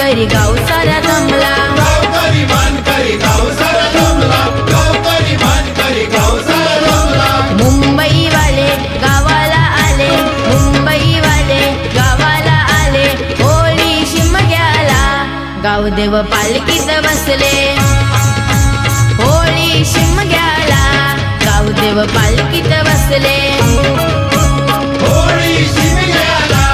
मानकरी गाव सारा जमला, गावकरी मानकरी गाव सारा जमला, गावकरी मानकरी गाव सारा जमला. मुंबई वाले गावाला आले, मुंबई वाले गावाला आले, होळी शिमग्याला गावदेव पालखीत बसले, होळी शिमग्याला गावदेव पालखीत बसले, होळी शिमग्याला